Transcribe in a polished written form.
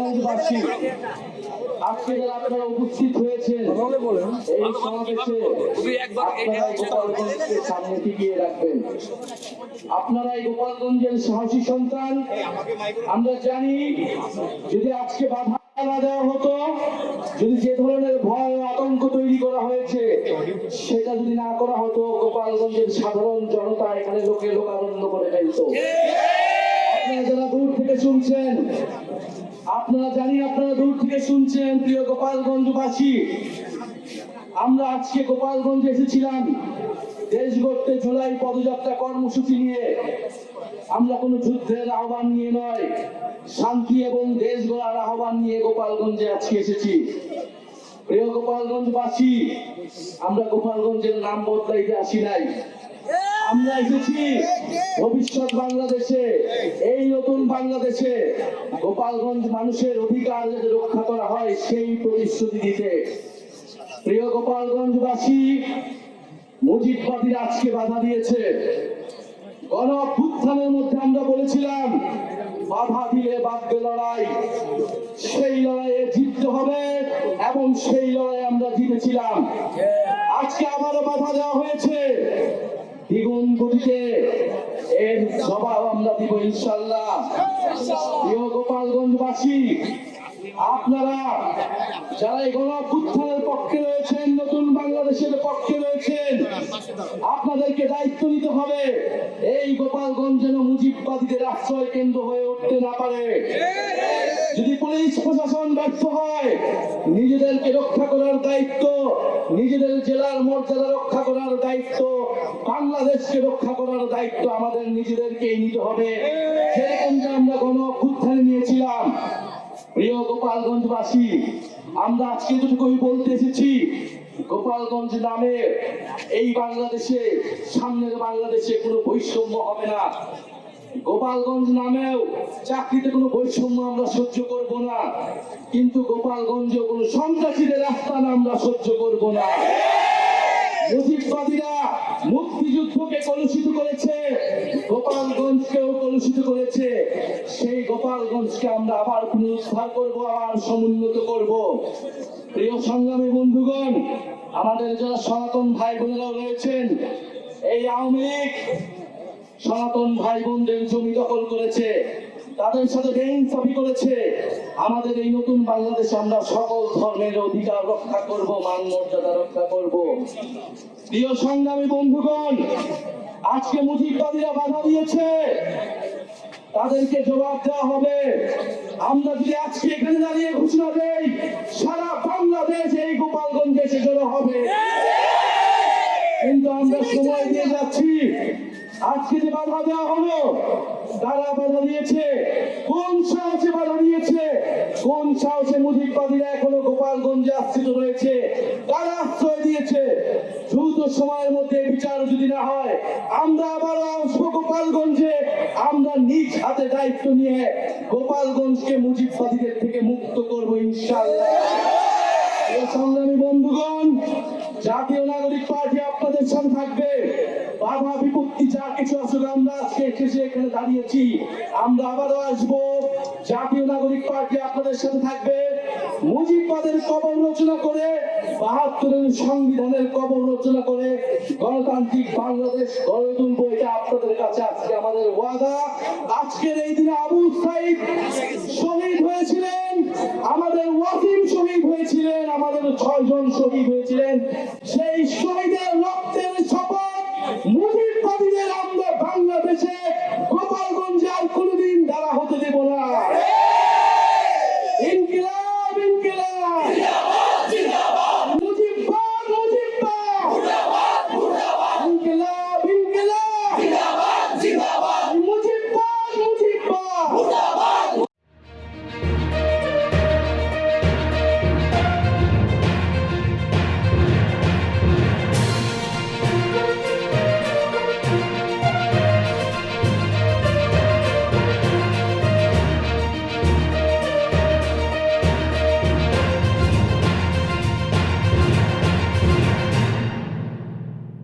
গোপালগঞ্জবাসী, আজকে যারা আপনারা উপস্থিত হয়েছেন এই সমাবেশে, আপনারা গোপালগঞ্জকে সামনে টিকিয়ে রাখবেন। আপনারা এই গোপালগঞ্জের সাহসী সন্তান। আমরা জানি যদি আজকে বাধা না দেওয়া হতো, যদি যে ধরনের ভয় ও আতঙ্ক তৈরি করা হয়েছে সেটা যদি না করা হতো, গোপালগঞ্জের সাধারণ জনতা এখানে লোকে লোকারণ্য করে ফেলতো। আপনারা যারা দূর থেকে শুনছেন, আপনারা জানি আপনারা দূর থেকে শুনছেন, প্রিয় গোপালগঞ্জবাসী, আমরা আজকে গোপালগঞ্জে এসেছিলাম দেশ গড়তে জুলাই পদযাত্রা কর্মসূচি নিয়ে। আমরা কোনো যুদ্ধের আহ্বান নিয়ে নয়, শান্তি এবং দেশ গড়ার আহ্বান নিয়ে গোপালগঞ্জে আজকে এসেছি। প্রিয় গোপালগঞ্জবাসী, আমরা গোপালগঞ্জের নাম বদলাইতে আসি নাই। আমরা এসেছি ভবিষ্যৎ বাংলাদেশে, এই নতুন বাংলাদেশে গোপালগঞ্জ মানুষের অধিকার যাতে রক্ষা করা হয় সেই প্রতিশ্রুতি দিতে। প্রিয় গোপালগঞ্জবাসী, মুজিববাদীরা আজকে বাধা দিয়েছে। গণ অভ্যুত্থানের মধ্যে আমরা বলেছিলাম বাধা দিলে বাঁধবে লড়াই, সেই লড়াইয়ে জিততে হবে এবং সেই লড়াই আমরা জিতেছিলাম। আজকে আবারও বাধা দেওয়া হয়েছে, দ্বিগুণ গতিতে এর জবাব আমরা দিব ইনশাআল্লাহ। প্রিয় গোপালগঞ্জবাসী, আপনারা যারা এই গণ অভ্যুত্থানের পক্ষে রয়েছেন, নতুন বাংলাদেশের পক্ষে রয়েছেন, আপনাদেরকে দায়িত্ব নিতে হবে এই গোপালগঞ্জ যেন মুজিববাদীদের আশ্রয় কেন্দ্র হয়ে উঠতে না পারে। যদি পুলিশ প্রশাসন ব্যর্থ হয়, নিজেদেরকে রক্ষা করার দায়িত্ব, নিজেদের জেলার মর্যাদা রক্ষা করার দায়িত্ব, বাংলাদেশকে রক্ষা করার দায়িত্ব আমাদের নিজেদেরকেই নিতে হবে, যেরকমটা আমরা গণ অভ্যুত্থানে নিয়েছিলাম। প্রিয় গোপালগঞ্জবাসী, আমরা আজকে যেটুকুই বলতে এসেছি, গোপালগঞ্জ নামে এই বাংলাদেশে, সামনের বাংলাদেশে কোনো বৈষম্য হবে না। গোপালগঞ্জ নামেও চাকরিতে কোনো বৈষম্য আমরা সহ্য করব না, কিন্তু গোপালগঞ্জে কোনো সন্ত্রাসীদের রাস্তান আমরা সহ্য করব না। মুজিববাদীরা মুক্তিযুদ্ধকে কলুষিত করেছে, গোপালগঞ্জকেও কলুষিত করেছে। সেই গোপালগঞ্জকে আমরা আবার পুনরুদ্ধার করব, আবার সমুন্নত করব। প্রিয় সংগ্রামী বন্ধুগণ, আমাদের যারা সনাতন ভাই বোনেরাও রয়েছেন, এই আওয়ামী লীগ সনাতন ভাই বোনদের জমি দখল করেছে, তাদের সাথে বেইনসাফি করেছে। আমাদের এই নতুন বাংলাদেশে আমরা সকল ধর্মের অধিকার রক্ষা করব, মান মর্যাদা রক্ষা করব। প্রিয় সংগ্রামী বন্ধুগণ, আজকে মুজিববাদীরা বাধা দিয়েছে, তাদেরকে জবাব দেওয়া হবে। আমরা যদি আজকে এখানে দাঁড়িয়ে ঘোষণা দেই, সারা বাংলাদেশ এই গোপালগঞ্জে এসে জড়ো হবে, কিন্তু আমরা সময় দিয়ে যাচ্ছি। আজকে যে বাধা দেওয়া হলো, তারা বাধা দিয়েছে, কোন সাহসে বাধা দিয়েছে, কোন সাহসে মুজিববাদীরা এখনো গোপালগঞ্জে আশ্রিত রয়েছে, তারা আশ্রয় দিয়েছে। দ্রুত সময়ের মধ্যে বিচার যদি না হয়, আমরা আবারও আসবো গোপালগঞ্জে। আমরা নিজ হাতে দায়িত্ব নিয়ে গোপালগঞ্জকে মুজিববাদীদের থেকে মুক্ত করবো ইনশাআল্লাহ। সংগ্রামী বন্ধুগণ, জাতীয় নাগরিক পার্টি আপনাদের সাথে থাকবে। বাধা বিপত্তি যা কিছু আসলে আমরা আজকে এসে এখানে দাঁড়িয়েছি, আমরা আবারও আসবো। জাতীয় নাগরিক পার্টি আপনাদের সাথে থাকবে। মুজিববাদের কবর রচনা করে, ৭২-এর সংবিধানের কবর রচনা করে গণতান্ত্রিক বাংলাদেশ গড়ে তুলবো, এটা আপনাদের কাছে আজকে আমাদের ওয়াদা। আজকের এই দিনে আবু সাইদ শহীদ হয়েছিলেন, আমাদের ওয়াসিম শহীদ হয়েছিলেন, আমাদের ৬ জন শহীদ হয়েছিলেন। সেই শহীদের রক্তের শপথ মুজিববাদীদের আমরা বাংলাদেশে গোপালগঞ্জে আর কোনোদিন দাঁড়া হতে দেব না। ইনকিলাব